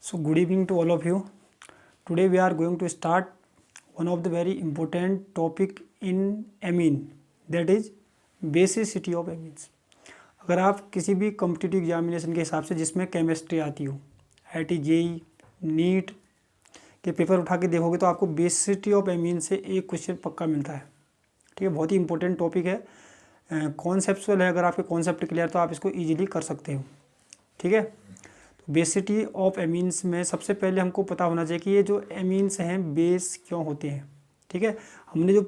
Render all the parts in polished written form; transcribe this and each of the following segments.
So good evening to all of you. Today we are going to start one of the very important topic in amine, that is basicity of amines. अगर आप किसी भी competitive examination के हिसाब से जिसमें chemistry आती हो, IIT JEE नीट के पेपर उठा के देखोगे तो आपको बेसिसिटी ऑफ एमीन से एक क्वेश्चन पक्का मिलता है। ठीक है, बहुत ही इंपॉर्टेंट टॉपिक है, कॉन्सेप्चुअल है। अगर आपके कॉन्सेप्ट क्लियर तो आप इसको ईजिली कर सकते हो। ठीक है, तो बेसिसिटी ऑफ एमीन्स में सबसे पहले हमको पता होना चाहिए कि ये जो एमीन्स हैं बेस क्यों होते हैं। ठीक है, हमने जो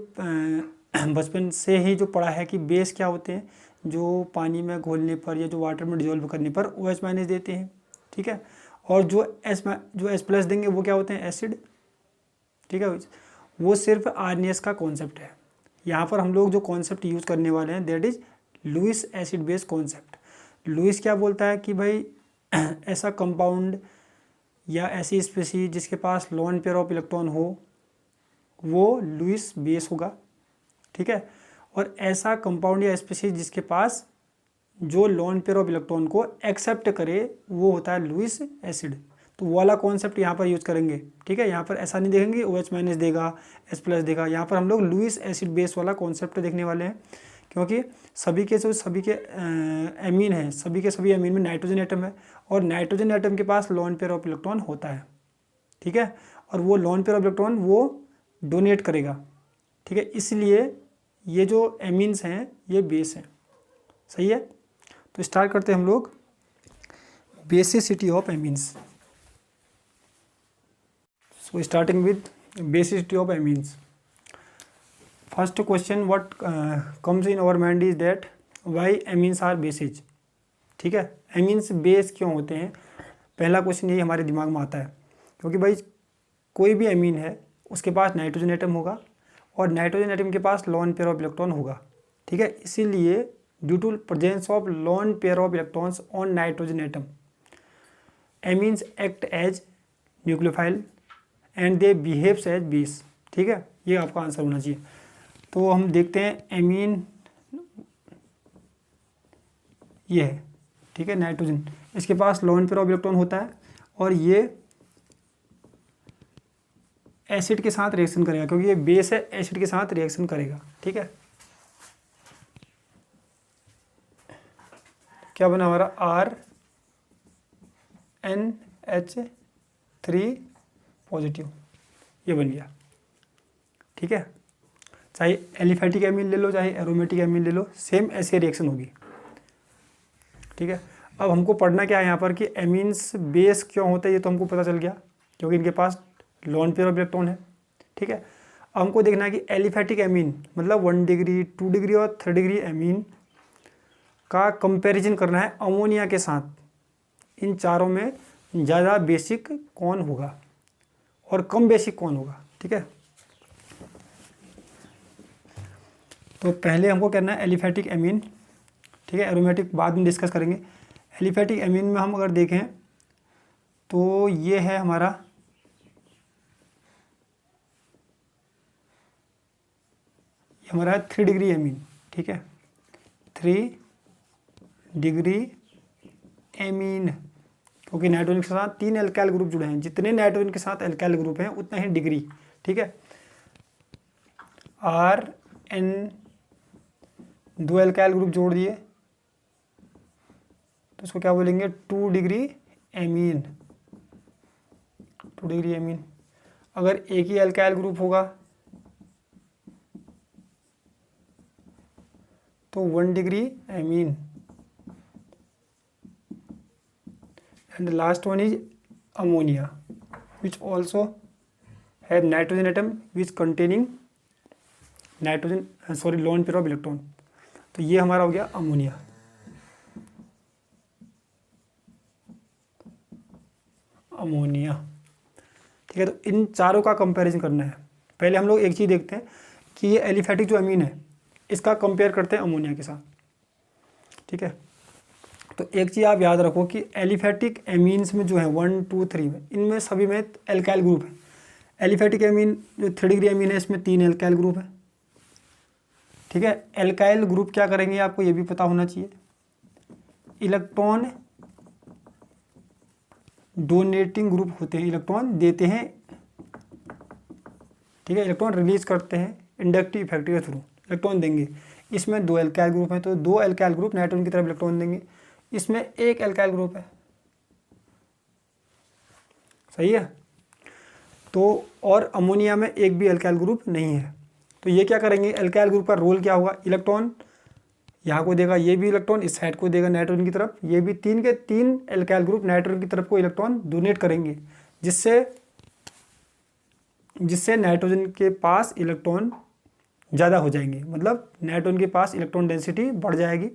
बचपन से ही जो पढ़ा है कि बेस क्या होते हैं, जो पानी में घोलने पर या जो वाटर में डिजोल्व करने पर OH- देते हैं। ठीक है, और जो H+ देंगे वो क्या होते हैं, एसिड। ठीक है, वो सिर्फ RNAS का कॉन्सेप्ट है। यहाँ पर हम लोग जो कॉन्सेप्ट यूज़ करने वाले हैं that is Lewis acid base concept. Lewis क्या बोलता है कि भाई ऐसा कंपाउंड या ऐसी स्पीशीज जिसके पास लोन पेयर ऑफ इलेक्ट्रॉन हो वो लुईस बेस होगा। ठीक है, और ऐसा कंपाउंड या स्पीशीज जिसके पास जो लोन पेयर ऑफ इलेक्ट्रॉन को एक्सेप्ट करे वो होता है लुईस एसिड। तो वो वाला कॉन्सेप्ट यहाँ पर यूज़ करेंगे। ठीक है, यहाँ पर ऐसा नहीं देखेंगे OH- देगा, H+ देगा। यहाँ पर हम लोग लुईस एसिड बेस वाला कॉन्सेप्ट देखने वाले हैं, क्योंकि सभी के एमीन हैं, सभी के सभी एमीन में नाइट्रोजन एटम है और नाइट्रोजन एटम के पास लोन पेयर ऑफ इलेक्ट्रॉन होता है। ठीक है, और वो लोन पेयर ऑफ इलेक्ट्रॉन वो डोनेट करेगा। ठीक है, इसलिए ये जो एमीन्स हैं ये बेस हैं। सही है, तो स्टार्ट करते हैं हम लोग basicity of amines. So starting with basicity of amines. First question what comes in our mind is that why amines are bases. ठीक है, एमीन्स बेस क्यों होते हैं, पहला क्वेश्चन यही हमारे दिमाग में आता है। क्योंकि भाई कोई भी एमीन है उसके पास नाइट्रोजन एटम होगा और नाइट्रोजन एटम के पास लोन पेयर ऑफ इलेक्ट्रॉन होगा। ठीक है, इसीलिए due to presence of lone pair of electrons on nitrogen atom amines act as nucleophile and they behaves as base. ठीक है, ये आपका आंसर होना चाहिए। तो हम देखते हैं एमीन ये है। ठीक है, नाइट्रोजन, इसके पास लोन पेयर ऑफ इलेक्ट्रॉन होता है और ये एसिड के साथ रिएक्शन करेगा, क्योंकि ये बेस है, एसिड के साथ रिएक्शन करेगा। ठीक है, क्या बना हमारा RNH3 पॉजिटिव, ये बन गया। ठीक है, चाहे एलिफैटिक एमीन ले लो चाहे एरोमेटिक एमीन ले लो, सेम ऐसे रिएक्शन होगी। ठीक है, अब हमको पढ़ना क्या है यहाँ पर कि एमीन्स बेस क्यों होते हैं, ये तो हमको पता चल गया क्योंकि इनके पास लोन पेयर ऑफ इलेक्ट्रॉन है। ठीक है, अब हमको देखना है कि एलिफैटिक एमीन मतलब 1 डिग्री 2 डिग्री और 3 डिग्री एमीन का कंपैरिजन करना है अमोनिया के साथ। इन चारों में ज़्यादा बेसिक कौन होगा और कम बेसिक कौन होगा। ठीक है, तो पहले हमको करना है एलिफैटिक एमीन। ठीक है, एरोमेटिक बाद में डिस्कस करेंगे। एलिफैटिक एमीन में हम अगर देखें तो ये है हमारा ये हमारा है 3 डिग्री एमीन। ठीक है, 3 डिग्री एमीन, क्योंकि नाइट्रोजन के साथ 3 एल्काइल ग्रुप जुड़े हैं, जितने नाइट्रोजन के साथ एल्काइल ग्रुप हैं उतना ही डिग्री। ठीक है, RN 2 एल्काइल ग्रुप जोड़ दिए तो इसको क्या बोलेंगे, 2 डिग्री एमीन। 2 degree amine. अगर एक ही एल्काइल ग्रुप होगा तो 1 degree amine. And last one is ammonia which also have nitrogen atom which containing loan pair of electron. तो ये हमारा हो गया अमोनिया। अमोनिया। ठीक है, तो इन चारों का कंपैरिजन करना है। पहले हम लोग एक चीज़ देखते हैं कि ये एलिफैटिक जो अमीन है इसका कंपेयर करते हैं अमोनिया के साथ। ठीक है, तो एक चीज़ आप याद रखो कि एलिफैटिक एमीन्स में जो है 1 2 3 में इनमें सभी में एल्काइल ग्रुप है। एलिफैटिक एमीन जो 3 डिग्री एमीन है इसमें 3 एल्काइल ग्रुप है। ठीक है, एल्काइल ग्रुप क्या करेंगे आपको ये भी पता होना चाहिए, इलेक्ट्रॉन डोनेटिंग ग्रुप होते हैं, इलेक्ट्रॉन देते हैं, ठीक है, इलेक्ट्रॉन रिलीज करते हैं इंडक्टिव इफेक्ट के थ्रू, इलेक्ट्रॉन देंगे। इसमें 2 एल्काइल ग्रुप हैं, तो 2 एल्काइल ग्रुप नाइट्रोजन की तरफ इलेक्ट्रॉन देंगे। इसमें 1 एल्काइल ग्रुप है, सही है। तो और अमोनिया में एक भी एल्काइल ग्रुप नहीं है। तो ये क्या करेंगे, एल्काइल ग्रुप का रोल क्या होगा, इलेक्ट्रॉन यहाँ को देगा, ये भी इलेक्ट्रॉन इस साइड को देगा नाइट्रोजन की तरफ, ये भी 3 के 3 एल्काइल ग्रुप नाइट्रोजन की तरफ को इलेक्ट्रॉन डोनेट करेंगे, जिससे नाइट्रोजन के पास इलेक्ट्रॉन ज़्यादा हो जाएंगे, मतलब नाइट्रोजन के पास इलेक्ट्रॉन डेंसिटी बढ़ जाएगी।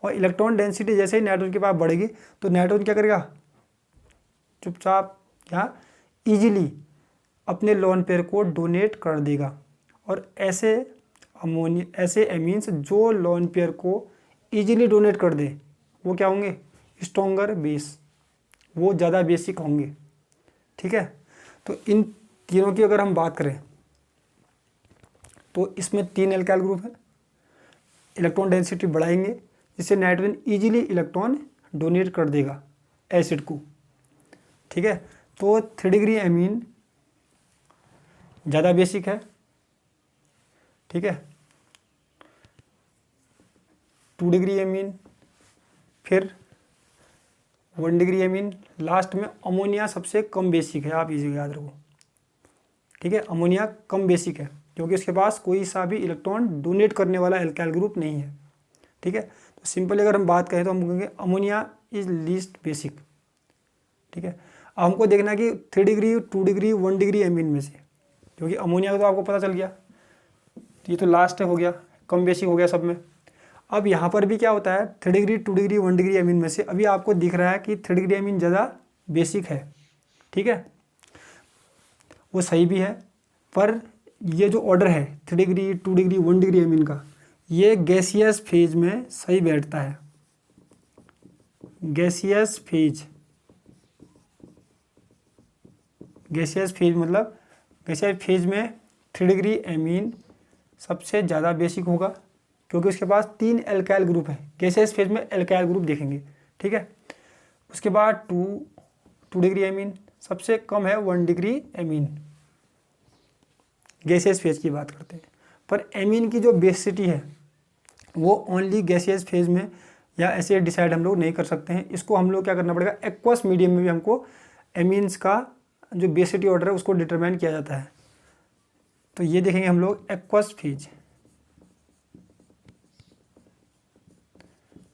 और इलेक्ट्रॉन डेंसिटी जैसे ही नाइट्रोजन के पास बढ़ेगी तो नाइट्रोजन क्या करेगा, चुपचाप यहाँ ईजिली अपने लोन पेयर को डोनेट कर देगा। और ऐसे एमीन्स जो लोन पेयर को ईजिली डोनेट कर दे वो क्या होंगे, स्ट्रॉन्गर बेस, वो ज़्यादा बेसिक होंगे, ठीक है। तो इन तीनों की अगर हम बात करें तो इसमें 3 एल्काइल ग्रुप है, इलेक्ट्रॉन डेंसिटी बढ़ाएंगे जिससे नाइट्रोजन ईजिली इलेक्ट्रॉन डोनेट कर देगा एसिड को, ठीक है। तो 3 डिग्री एमीन ज़्यादा बेसिक है, ठीक है। 2 डिग्री एमीन, फिर 1 डिग्री एमीन, लास्ट में अमोनिया सबसे कम बेसिक है, आप इसे याद रखो, ठीक है। अमोनिया कम बेसिक है क्योंकि उसके पास कोई सा भी इलेक्ट्रॉन डोनेट करने वाला एल्काइल ग्रुप नहीं है, ठीक है। तो सिंपली अगर हम बात करें तो हम कहेंगे अमोनिया इज लीस्ट बेसिक, ठीक है। अब हमको देखना कि 3 डिग्री 2 डिग्री 1 डिग्री एमीन में से, क्योंकि अमोनिया का तो आपको पता चल गया, ये तो लास्ट हो गया, कम बेसिक हो गया सब में। अब यहाँ पर भी क्या होता है, 3 डिग्री 2 डिग्री 1 डिग्री एमीन में से अभी आपको दिख रहा है कि 3 डिग्री एमीन ज़्यादा बेसिक है, ठीक है, वो सही भी है। पर ये जो ऑर्डर है 3 डिग्री 2 डिग्री 1 डिग्री एमीन का, ये गैसियस फेज में सही बैठता है। गैसियस फेज मतलब गैसियस फेज में 3 डिग्री एमीन सबसे ज़्यादा बेसिक होगा क्योंकि उसके पास 3 एल्काइल ग्रुप है। गैसियस फेज में एल्काइल ग्रुप देखेंगे, ठीक है। उसके बाद 2 डिग्री एमीन, सबसे कम है 1 डिग्री एमीन, गैसियस फेज की बात करते हैं। पर एमीन की जो बेसिसिटी है वो ओनली गैसियस फेज में या ऐसे डिसाइड हम लोग नहीं कर सकते हैं। इसको हम लोग क्या करना पड़ेगा, एक्वस मीडियम में भी हमको एमीन्स का जो बेसिसिटी ऑर्डर है उसको डिटरमाइन किया जाता है। तो ये देखेंगे हम लोग एक्वस फेज,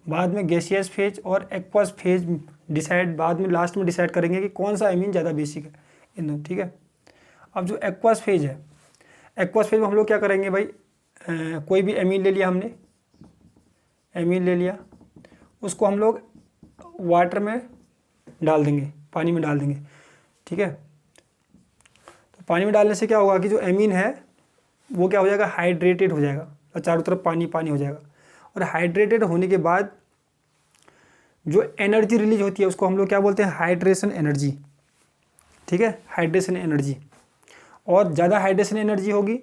बाद में गैसियस फेज और एक्वस फेज डिसाइड बाद में लास्ट में डिसाइड करेंगे कि कौन सा एमीन ज़्यादा बेसिक है इन दोनों, ठीक है। अब जो एक्वस फेज है, एक्वस फेज में हम लोग क्या करेंगे भाई, कोई भी एमीन ले लिया हमने, एमीन ले लिया, उसको हम लोग वाटर में डाल देंगे, पानी में डाल देंगे, ठीक है। तो पानी में डालने से क्या होगा कि जो एमीन है वो क्या हो जाएगा, हाइड्रेटेड हो जाएगा और चारों तरफ पानी पानी हो जाएगा। और हाइड्रेटेड होने के बाद जो एनर्जी रिलीज होती है उसको हम लोग क्या बोलते हैं, हाइड्रेशन एनर्जी, ठीक है, हाइड्रेशन एनर्जी। और ज़्यादा हाइड्रेशन एनर्जी होगी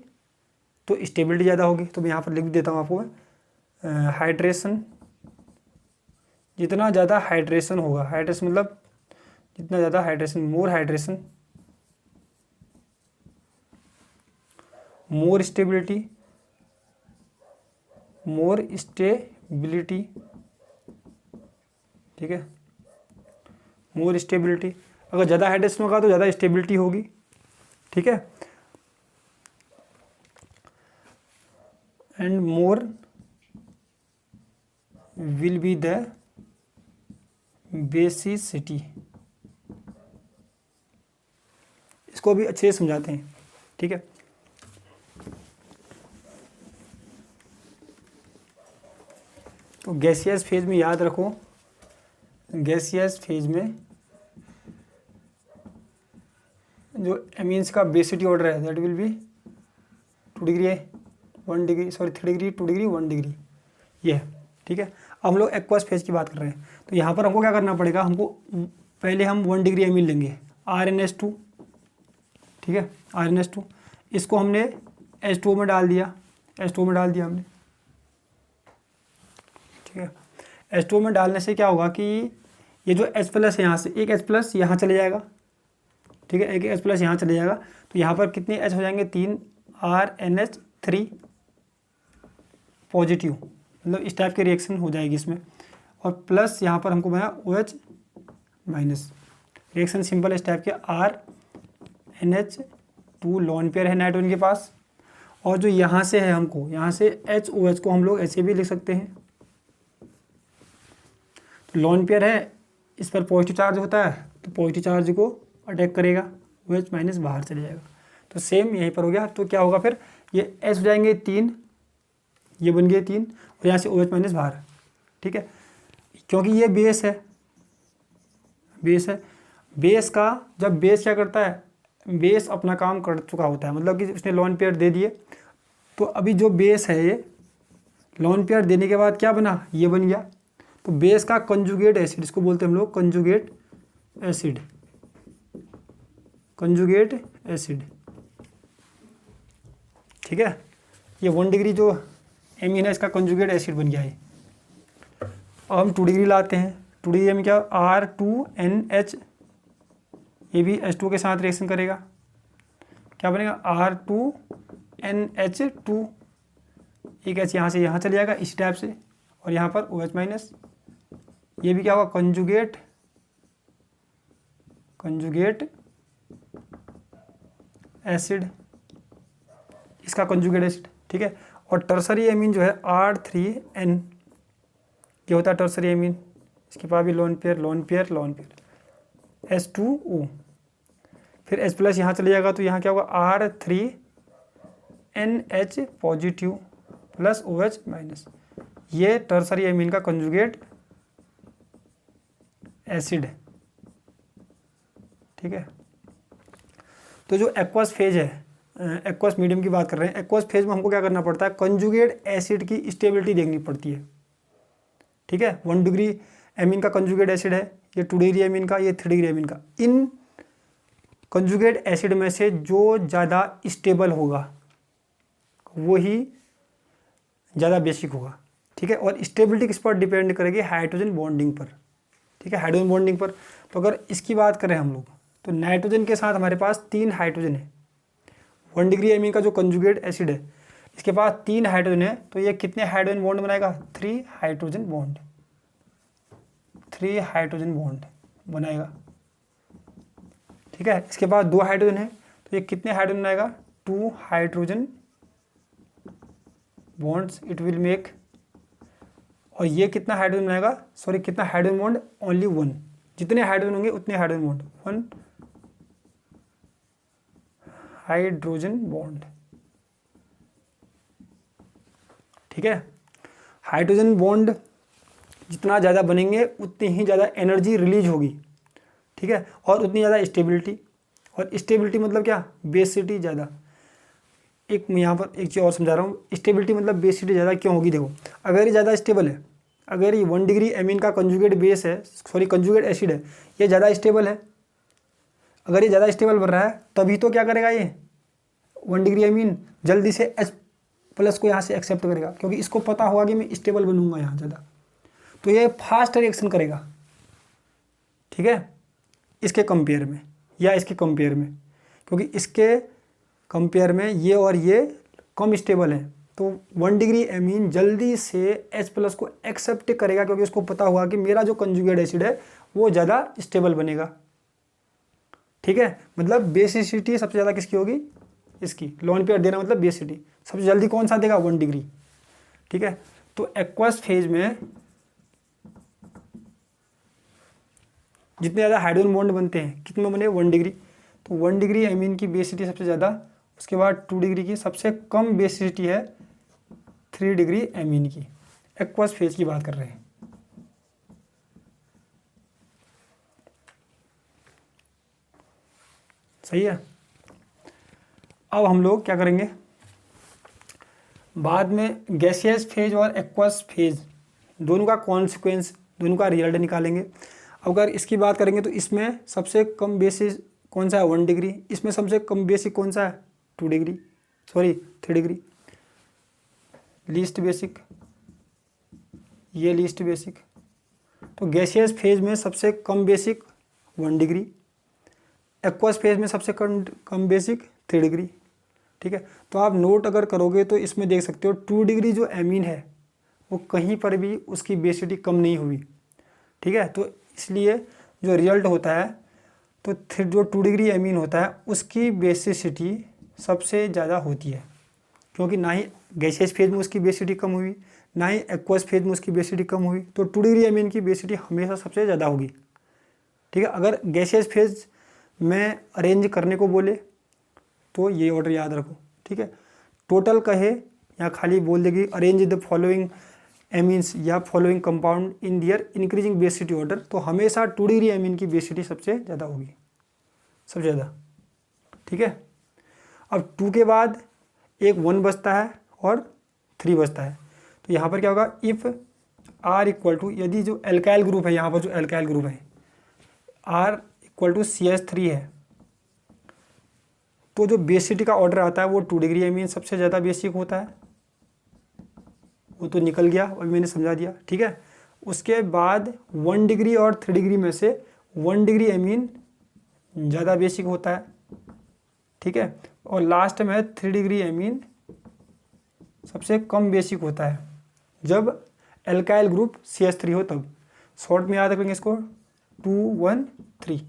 तो स्टेबिलिटी ज़्यादा होगी। तो मैं यहाँ पर लिख देता हूँ आपको, हाइड्रेशन, जितना ज़्यादा हाइड्रेशन होगा, हाइड्रेशन मतलब जितना ज़्यादा हाइड्रेशन, मोर हाइड्रेशन मोर स्टेबिलिटी, ठीक है, मोर स्टेबिलिटी। अगर ज़्यादा हाइड्रेशन होगा तो ज़्यादा स्टेबिलिटी होगी, ठीक है। And more will be the basicity, इसको भी अच्छे से समझाते हैं, ठीक है। तो गैसियस फेज में याद रखो, गैसियस फेज में जो एमीन्स का बेसिसिटी ऑर्डर है that will be 2 degree 1 degree 3 degree 2 degree 1 degree, ये है, ठीक है। अब हम लोग एक्वस फेज की बात कर रहे हैं, तो यहाँ पर हमको क्या करना पड़ेगा, हमको पहले हम 1 डिग्री एमीन लेंगे, RnH2, ठीक है, RnH2, इसको हमने H2O में डाल दिया, H2O में डाल दिया हमने, ठीक है। H2O में डालने से क्या होगा कि ये जो H प्लस है यहाँ से एक H प्लस यहाँ चले जाएगा, ठीक है, एक H प्लस यहाँ चले जाएगा, तो यहाँ पर कितने H हो जाएंगे, 3 RNH3 पॉजिटिव, मतलब इस टाइप की रिएक्शन हो जाएगी इसमें। और प्लस यहाँ पर हमको बना OH माइनस, रिएक्शन सिंपल इस टाइप के, RNH2 लोन पेयर है नाइट्रोजन के पास, और जो यहाँ से है हमको, यहाँ से HOH को हम लोग ऐसे भी लिख सकते हैं, तो लोन पेयर है, इस पर पॉजिटिव चार्ज होता है, तो पॉजिटिव चार्ज को अटैक करेगा, OH माइनस बाहर चले जाएगा। तो सेम यहीं पर हो गया, तो क्या होगा फिर, ये H हो जाएंगे 3, ये बन गए 3, और यहाँ से OH माइनस बाहर, ठीक है, क्योंकि ये बेस है, बेस है, बेस का जब बेस क्या करता है, बेस अपना काम कर चुका होता है, मतलब कि उसने लोन पेयर दे दिए, तो अभी जो बेस है ये लोन पेयर देने के बाद क्या बना, ये बन गया, तो बेस का कंजुगेट एसिड, इसको बोलते हैं हम लोग कंजुगेट एसिड, कंजुगेट एसिड, ठीक है, ये 1 डिग्री जो एमीन है इसका कंजुगेट एसिड बन गया है। अब हम 2 डिग्री लाते हैं, 2 डिग्री में क्या, R2NH, ये भी H2 के साथ रिएक्शन करेगा, क्या बनेगा, R2NH2, एक H यहाँ से यहाँ चले जाएगा इस टाइप से, और यहाँ पर OH माइनस, ये भी क्या होगा, कंजुगेट एसिड, इसका कंजुगेट एसिड, ठीक है। और टर्सरी एमीन जो है R3N, ये होता है टर्सरी एमीन, इसके पास भी lone pair lone pair lone pair, H2O, फिर H प्लस यहाँ चले जाएगा, तो यहाँ क्या होगा, R3NH positive plus OH minus, ये टर्सरी एमीन का कंजुगेट एसिड है, ठीक है। तो जो एक्वस फेज है, एक्वस मीडियम की बात कर रहे हैं, एक्वस फेज में हमको क्या करना पड़ता है, कंजुगेट एसिड की स्टेबिलिटी देखनी पड़ती है, ठीक है। 1 डिग्री एमीन का कंजुगेट एसिड है, ये 2 डिग्री एमीन का, ये 3 डिग्री एमीन का, इन कंजुगेट एसिड में से जो ज़्यादा स्टेबल होगा वो ही ज़्यादा बेसिक होगा, ठीक है। और स्टेबिलिटी किस पर डिपेंड करेगी, हाइड्रोजन बॉन्डिंग पर, ठीक है, हाइड्रोजन बॉन्डिंग पर। तो अगर इसकी बात करें हम लोग, तो नाइट्रोजन के साथ हमारे पास 3 हाइड्रोजन है, 1 डिग्री एमीन का जो कंजुगेट एसिड है इसके पास 3 हाइड्रोजन है, तो ये कितने हाइड्रोजन बॉन्ड बनाएगा, 3 हाइड्रोजन बॉन्ड, 3 हाइड्रोजन बॉन्ड बनाएगा, ठीक है। इसके बाद 2 हाइड्रोजन है, तो ये कितने हाइड्रोजन बनाएगा, 2 hydrogen bonds it will make, और ये कितना हाइड्रोजन बनाएगा, सॉरी कितना हाइड्रोजन बॉन्ड, ओनली 1, जितने हाइड्रोजन होंगे उतने हाइड्रोजन बॉन्ड, 1 हाइड्रोजन बॉन्ड, ठीक है। हाइड्रोजन बॉन्ड जितना ज़्यादा बनेंगे उतनी ही ज़्यादा एनर्जी रिलीज होगी, ठीक है, और उतनी ज़्यादा स्टेबिलिटी, और स्टेबिलिटी मतलब क्या, बेसिटी ज़्यादा। एक मैं यहाँ पर एक चीज़ और समझा रहा हूँ, स्टेबिलिटी मतलब बेसिटी ज़्यादा क्यों होगी, देखो अगर ये ज़्यादा स्टेबल है, अगर ये 1 डिग्री एमीन का कंजुगेट बेस है, सॉरी कंजुगेट एसिड है, ये ज़्यादा स्टेबल है, अगर ये ज़्यादा स्टेबल बन रहा है तभी तो क्या करेगा, ये 1 डिग्री एमीन जल्दी से H प्लस को यहाँ से एक्सेप्ट करेगा, क्योंकि इसको पता होगा कि मैं स्टेबल बनूंगा यहाँ ज़्यादा, तो ये फास्ट रिएक्शन करेगा, ठीक है, इसके कंपेयर में या इसके कंपेयर में, क्योंकि इसके कंपेयर में ये और ये कम स्टेबल है, तो 1 डिग्री एमीन जल्दी से H प्लस को एक्सेप्ट करेगा, क्योंकि उसको पता होगा कि मेरा जो कंजुगेट एसिड है वो ज़्यादा स्टेबल बनेगा, ठीक है। मतलब बेसिसिटी सबसे ज़्यादा किसकी होगी, इसकी, लोन पेयर देना मतलब बेसिसिटी सबसे जल्दी कौन सा देगा, 1 डिग्री, ठीक है। तो एक्वस फेज में जितने ज़्यादा हाइड्रोजन बॉन्ड बनते हैं, कितने बने, 1 डिग्री, तो 1 डिग्री एमीन की बेसिसिटी सबसे ज़्यादा, उसके बाद 2 डिग्री की सबसे कम बेसिसिटी है 3 डिग्री एमीन की, एक्वस फेज की बात कर रहे हैं। सही है। अब हम लोग क्या करेंगे, बाद में गैसियस फेज और एक्वस फेज दोनों का कॉन्सिक्वेंस, दोनों का रिजल्ट निकालेंगे। अगर इसकी बात करेंगे तो इसमें सबसे कम बेसिस कौन सा है, 1 डिग्री, इसमें सबसे कम बेसिक कौन सा है, 2 degree, sorry 3 degree, least basic, ये लीस्ट बेसिक, तो गैसियस फेज में सबसे कम बेसिक 1 डिग्री, एक्वस फेज में सबसे कम बेसिक 3 डिग्री। ठीक है, तो आप नोट अगर करोगे तो इसमें देख सकते हो 2 डिग्री जो एमीन है वो कहीं पर भी उसकी बेसिसिटी कम नहीं हुई। ठीक है, तो इसलिए जो रिजल्ट होता है तो फिर जो 2 डिग्री एमीन होता है उसकी बेसिसिटी सबसे ज़्यादा होती है, क्योंकि ना ही गैसियस फेज में उसकी बेसिसिटी कम हुई, ना ही एक्वस फेज में उसकी बेसिसिटी कम हुई, तो 2 डिग्री एमीन की बेसिसिटी हमेशा सबसे ज़्यादा होगी। ठीक है, अगर गैसियस फेज में अरेंज करने को बोले तो ये ऑर्डर याद रखो। ठीक है, टोटल कहे या खाली बोल देगी अरेंज द फॉलोइंग एमीन्स या following compound in their increasing basicity order, तो हमेशा 2 डिग्री एमीन की बेसिसिटी सबसे ज़्यादा होगी, सबसे ज़्यादा। ठीक है, अब 2 के बाद एक 1 बचता है और 3 बचता है, तो यहाँ पर क्या होगा, इफ़ R इक्वल टू, यदि जो एल्काइल ग्रुप है, यहाँ पर जो एल्काइल ग्रुप है R इक्वल टू CH3 है, तो जो बेसिसिटी का ऑर्डर आता है वो 2 डिग्री एमीन सबसे ज़्यादा बेसिक होता है, वो तो निकल गया, अभी मैंने समझा दिया। ठीक है, उसके बाद 1 डिग्री और 3 डिग्री में से 1 डिग्री एमीन ज़्यादा बेसिक होता है। ठीक है, और लास्ट में 3 डिग्री एमीन सबसे कम बेसिक होता है जब एल्काइल ग्रुप CH3 हो तब। शॉर्ट में याद रखेंगे इसको 2 1 3,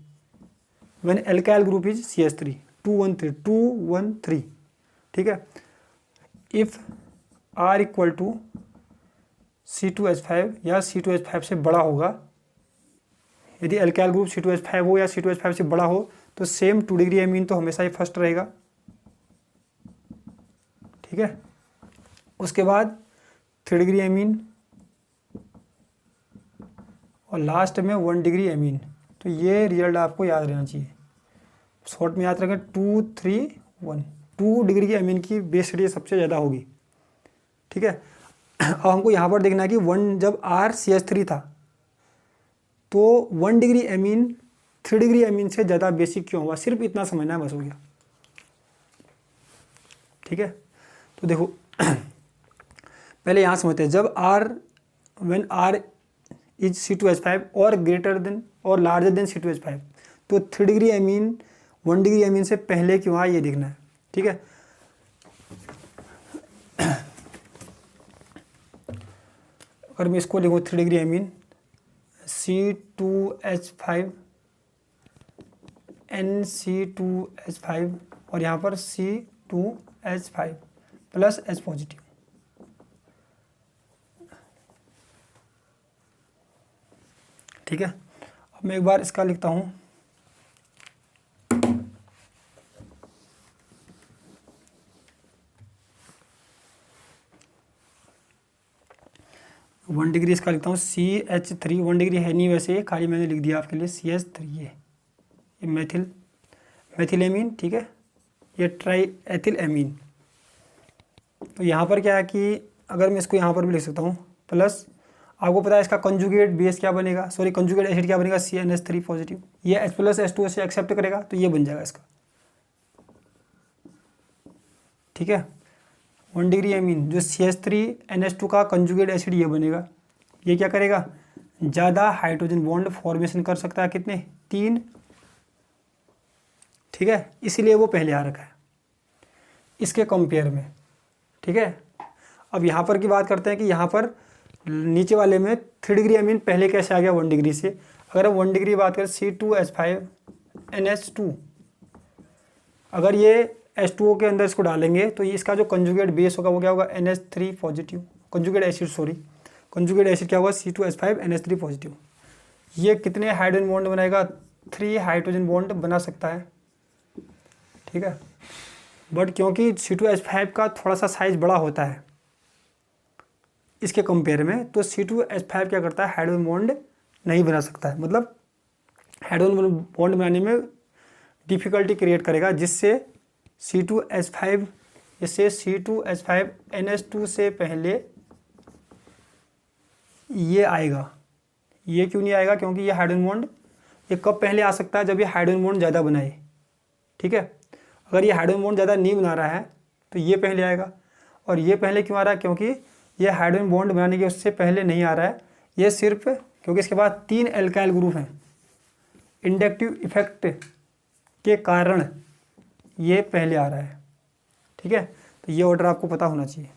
when alkyl group is CH3 2 1 3 2 1 3। ठीक है, if R equal to C2H5 या C2H5 से बड़ा होगा, यदि एल्काइल ग्रुप C2H5 हो या C2H5 से बड़ा हो तो सेम 2 डिग्री एमीन तो हमेशा ही फर्स्ट रहेगा। ठीक है, उसके बाद 3 डिग्री एमीन और लास्ट में 1 डिग्री एमीन। तो ये रिजल्ट आपको याद रहना चाहिए, शॉर्ट में याद रखें 2 3 1। 2 डिग्री की एमीन की बेसिसिटी सबसे ज़्यादा होगी। ठीक है, अब हमको यहाँ पर देखना है कि 1 जब R CH3 था तो 1 डिग्री एमीन 3 डिग्री एमीन से ज़्यादा बेसिक क्यों हुआ, सिर्फ इतना समझना है, बस हो गया। ठीक है, तो देखो पहले यहाँ समझते हैं, जब व्हेन R इज C2H5 और ग्रेटर देन और लार्जर देन C2H5 तो 3 डिग्री एमीन 1 डिग्री एमीन से पहले क्यों आया ये देखना है। ठीक है, अगर मैं इसको लिखूँ 3 डिग्री एमीन C2H5 NC2H5 और यहाँ पर C2H5 प्लस H पॉजिटिव। ठीक है, अब मैं एक बार इसका लिखता हूँ, वन डिग्री इसका लिखता हूँ CH3। 1 डिग्री है नहीं वैसे, खाली मैंने लिख दिया आपके लिए CH3। ये मैथिल एमीन। ठीक है, ये ट्राई एथिल एमीन। तो यहाँ पर क्या है कि अगर मैं इसको यहाँ पर भी लिख सकता हूँ प्लस, आपको पता है इसका कंजुगेट बेस क्या बनेगा, सॉरी कंजुगेट एसिड क्या बनेगा, CnH3 पॉजिटिव। ये H प्लस H2 से एक्सेप्ट करेगा तो ये बन जाएगा इसका। ठीक है, 1 डिग्री एमीन जो CH3NH2 का कंजुगेट एसिड ये बनेगा, ये क्या करेगा, ज़्यादा हाइड्रोजन बॉन्ड फॉर्मेशन कर सकता है, कितने, 3। ठीक है, इसीलिए वो पहले आ रखा है इसके कंपेयर में। ठीक है, अब यहाँ पर की बात करते हैं कि यहाँ पर नीचे वाले में 3 डिग्री एमीन पहले कैसे आ गया 1 डिग्री से। अगर हम 1 डिग्री की बात करें C2H5NH2, अगर ये H2O के अंदर इसको डालेंगे तो ये इसका जो कंजुगेट बेस होगा वो क्या होगा, NH3 positive. Conjugate acid conjugate acid क्या होगा, C2H5NH3 पॉजिटिव। ये कितने हाइड्रोजन बॉन्ड बनाएगा, 3 हाइड्रोजन बॉन्ड बना सकता है। ठीक है, बट क्योंकि C2H5 का थोड़ा सा साइज बड़ा होता है इसके कंपेयर में, तो C2H5 क्या करता है, हाइड्रोजन बॉन्ड नहीं बना सकता है, मतलब हाइड्रोजन बॉन्ड बनाने में डिफ़िकल्टी क्रिएट करेगा, जिससे C2H5NH2 से पहले ये आएगा। ये क्यों नहीं आएगा, क्योंकि ये हाइड्रोजन बॉन्ड ये कब पहले आ सकता है, जब ये हाइड्रोजन बॉन्ड ज़्यादा बनाए। ठीक है, अगर ये हाइड्रोजन बॉन्ड ज़्यादा नहीं बना रहा है तो ये पहले आएगा। और ये पहले क्यों आ रहा है, क्योंकि ये हाइड्रोजन बॉन्ड बनाने के उससे पहले नहीं आ रहा है, ये सिर्फ क्योंकि इसके बाद 3 एल्काइल ग्रुप हैं। इंडक्टिव इफेक्ट के कारण ये पहले आ रहा है। ठीक है, तो ये ऑर्डर आपको पता होना चाहिए।